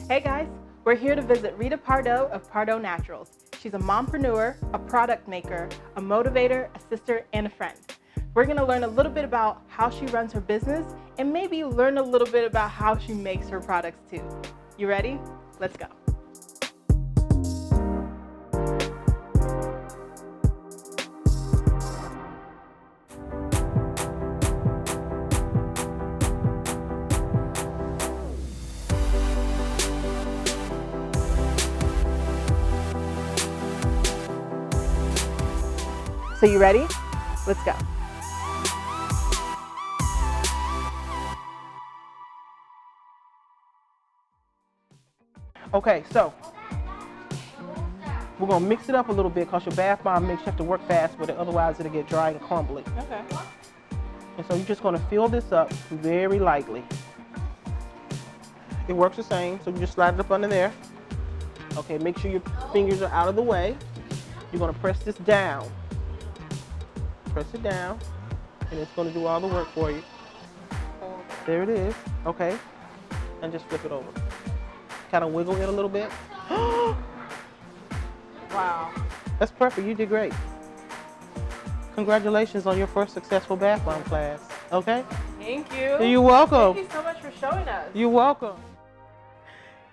Hey guys, we're here to visit Rita Pardo of Pardo Naturals. She's a mompreneur, a product maker, a motivator, a sister, and a friend. We're gonna learn a little bit about how she runs her business and maybe learn a little bit about how she makes her products too. You ready? Let's go. So you ready? Let's go. Okay, so we're gonna mix it up a little bit because your bath bomb mix, you have to work fast with it, otherwise it'll get dry and crumbly. Okay. And so you're just gonna fill this up very lightly. It works the same, so you just slide it up under there. Okay, make sure your fingers are out of the way. You're gonna press this down. Press it down, and it's gonna do all the work for you. There it is, okay. And just flip it over. Kind of wiggle it a little bit. Wow. That's perfect, you did great. Congratulations on your first successful bath bomb class, okay? Thank you. You're welcome. Thank you so much for showing us. You're welcome.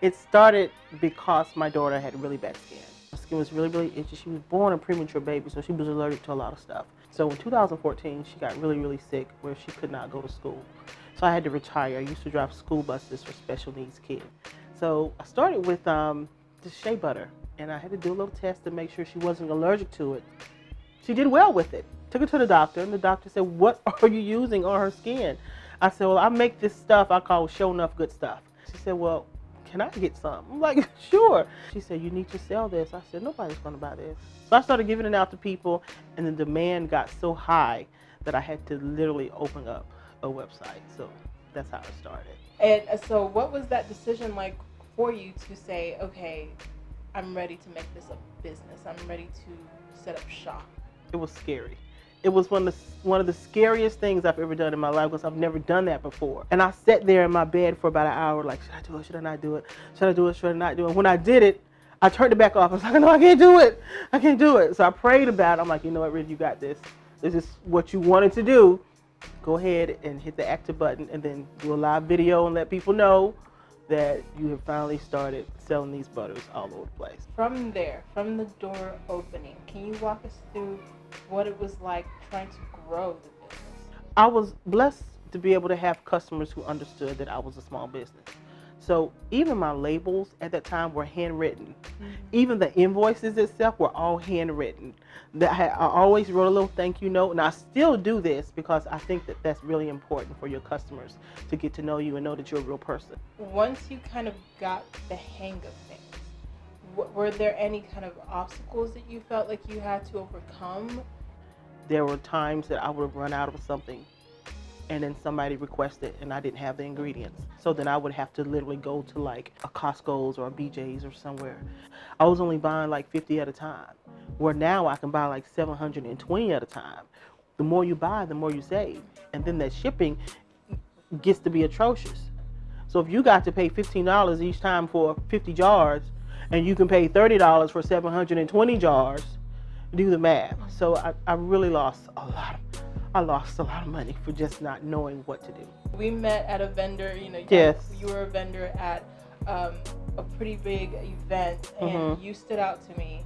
It started because my daughter had really bad skin. Her skin was really itchy. She was born a premature baby, so she was allergic to a lot of stuff. So in 2014, she got really sick where she could not go to school. So I had to retire. I used to drive school buses for special needs kids. So I started with the shea butter, and I had to do a little test to make sure she wasn't allergic to it. She did well with it. Took her to the doctor, and the doctor said, "What are you using on her skin?" I said, "Well, I make this stuff I call Show Enough Good Stuff." She said, "Well, can I get some?" I'm like, "Sure." She said, "You need to sell this." I said, "Nobody's going to buy this." So I started giving it out to people, and the demand got so high that I had to literally open up a website. So that's how it started. And so what was that decision like for you to say, okay, I'm ready to make this a business. I'm ready to set up shop? It was scary. It was one of the scariest things I've ever done in my life because I've never done that before. And I sat there in my bed for about an hour like, should I do it? Should I not do it? Should I do it? Should I not do it? When I did it, I turned it back off. I was like, no, I can't do it. I can't do it. So I prayed about it. I'm like, you know what, Rita, you got this. This is what you wanted to do. Go ahead and hit the active button and then do a live video and let people know that you have finally started selling these butters all over the place. From there, from the door opening, can you walk us through what it was like trying to grow the business? I was blessed to be able to have customers who understood that I was a small business. So even my labels at that time were handwritten. Mm-hmm. Even the invoices itself were all handwritten. I always wrote a little thank you note, and I still do this because I think that that's really important for your customers to get to know you and know that you're a real person. Once you kind of got the hang of things, were there any kind of obstacles that you felt like you had to overcome? There were times that I would have run out of something and then somebody requested and I didn't have the ingredients. So then I would have to literally go to like a Costco's or a BJ's or somewhere. I was only buying like 50 at a time, where now I can buy like 720 at a time. The more you buy, the more you save. And then that shipping gets to be atrocious. So if you got to pay $15 each time for 50 jars and you can pay $30 for 720 jars, do the math. So I really lost a lot of money for just not knowing what to do. We met at a vendor, Yes. You were a vendor at a pretty big event, and Mm-hmm. you stood out to me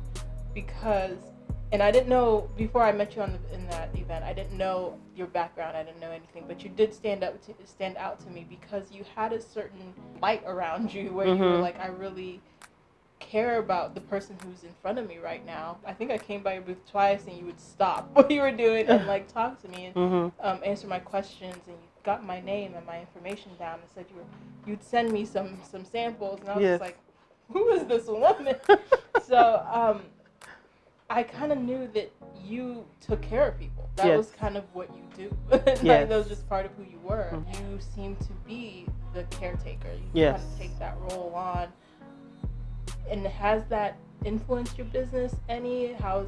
because, and I didn't know, before I met you in that event, I didn't know your background, I didn't know anything, but you did stand out to me because you had a certain light around you where Mm-hmm. you were like, I really care about the person who's in front of me right now. I think I came by your booth twice and you would stop what you were doing and like talk to me and Mm-hmm. Answer my questions, and you got my name and my information down and said you'd send me some samples, and I was Yes. just like, who is this woman? So I kind of knew that you took care of people. That Yes. was kind of what you do. Like, Yes. that was just part of who you were. Mm-hmm. You seem to be the caretaker. You Yes. kind of take that role on. And has that influenced your business any? How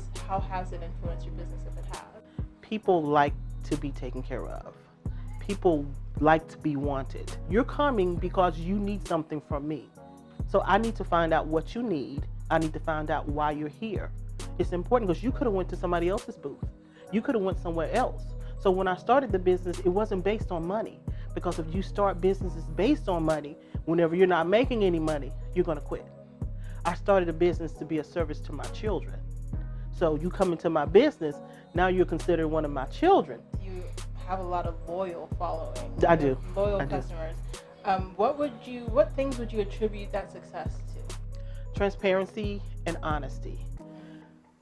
has it influenced your business, if it has? People like to be taken care of. People like to be wanted. You're coming because you need something from me. So I need to find out what you need. I need to find out why you're here. It's important because you could have went to somebody else's booth. You could have went somewhere else. So when I started the business, it wasn't based on money, because if you start businesses based on money, whenever you're not making any money, you're going to quit. I started a business to be a service to my children. So you come into my business, now you're considered one of my children. You have a lot of loyal following. I do. Loyal I do. customers. What things would you attribute that success to? Transparency and honesty.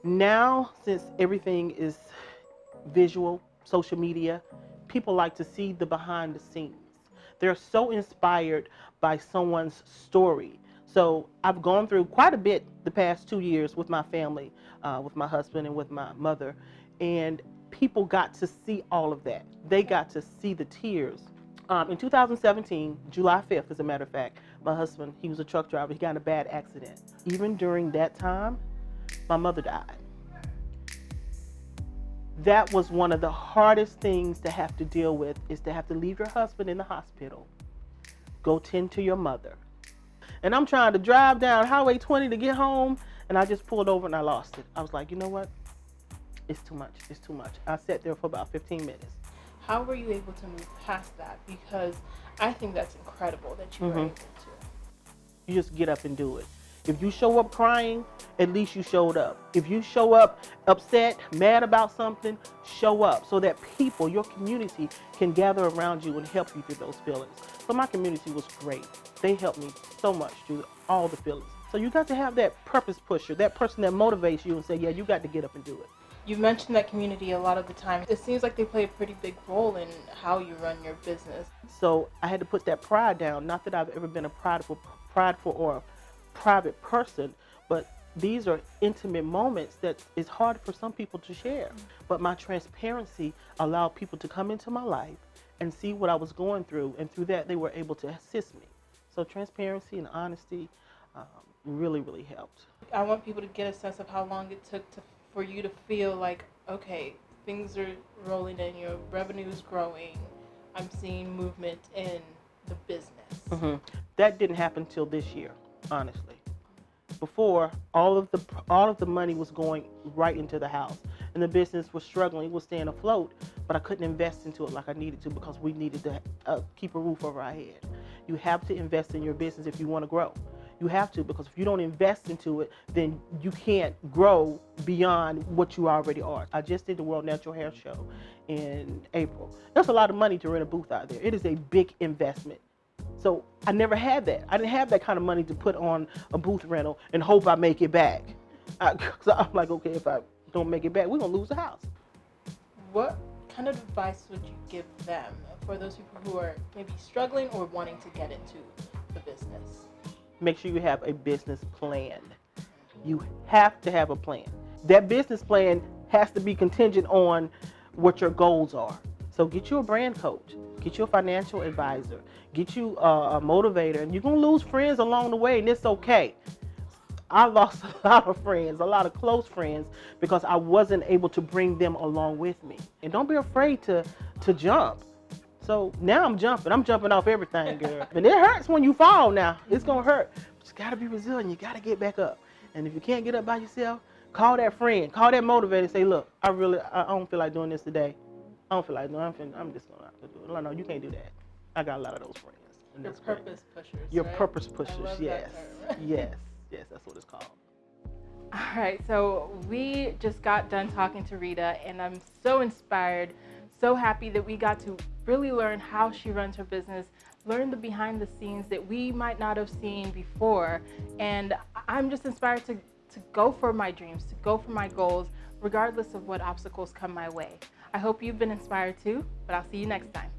Now, since everything is visual, social media, people like to see the behind the scenes. They're so inspired by someone's story. So I've gone through quite a bit the past 2 years with my family, with my husband and with my mother, and people got to see all of that. They got to see the tears. In 2017, July 5th, as a matter of fact, my husband, he was a truck driver, he got in a bad accident. Even during that time, my mother died. That was one of the hardest things to have to deal with, is to have to leave your husband in the hospital, go tend to your mother. And I'm trying to drive down Highway 20 to get home, and I just pulled over and I lost it. I was like, you know what? It's too much. It's too much. I sat there for about 15 minutes. How were you able to move past that? Because I think that's incredible that you were able to. You just get up and do it. If you show up crying, at least you showed up. If you show up upset, mad about something, show up so that people, your community, can gather around you and help you through those feelings. So my community was great. They helped me so much through all the feelings. So you got to have that purpose pusher, that person that motivates you and say, yeah, you got to get up and do it. You've mentioned that community a lot of the time. It seems like they play a pretty big role in how you run your business. So I had to put that pride down. Not that I've ever been a prideful or private person, but these are intimate moments that is hard for some people to share. But my transparency allowed people to come into my life and see what I was going through, and through that they were able to assist me. So transparency and honesty really, really helped. I want people to get a sense of how long it took for you to feel like, okay, things are rolling in, your revenue is growing, I'm seeing movement in the business. That didn't happen till this year, honestly. Before, all of the money was going right into the house, and the business was struggling. It was staying afloat, but I couldn't invest into it like I needed to, because we needed to keep a roof over our head. You have to invest in your business if you want to grow. You have to, because if you don't invest into it, then you can't grow beyond what you already are. I just did the World Natural Hair Show in April. There's a lot of money to rent a booth out there. It is a big investment. So I never had that. I didn't have that kind of money to put on a booth rental and hope I make it back. So I'm like, okay, if I don't make it back, we're going to lose the house. What kind of advice would you give them for those people who are maybe struggling or wanting to get into the business? Make sure you have a business plan. You have to have a plan. That business plan has to be contingent on what your goals are. So get you a brand coach, get you a financial advisor, get you a motivator, and you're going to lose friends along the way, and it's okay. I lost a lot of friends, a lot of close friends, because I wasn't able to bring them along with me. And don't be afraid to jump. So now I'm jumping off everything, girl. And it hurts when you fall now. It's going to hurt. But you got to be resilient. You got to get back up. And if you can't get up by yourself, call that friend, call that motivator and say, look, I don't feel like doing this today. I don't feel like doing it. I'm just going to have to do it. No, you can't do that. I got a lot of those friends. Your purpose pushers. Your right? purpose pushers, I love yes. that term. Yes, that's what it's called. All right, so we just got done talking to Rita, and I'm so inspired, so happy that we got to really learn how she runs her business, learn the behind the scenes that we might not have seen before. And I'm just inspired to go for my dreams, to go for my goals, regardless of what obstacles come my way. I hope you've been inspired too, but I'll see you next time.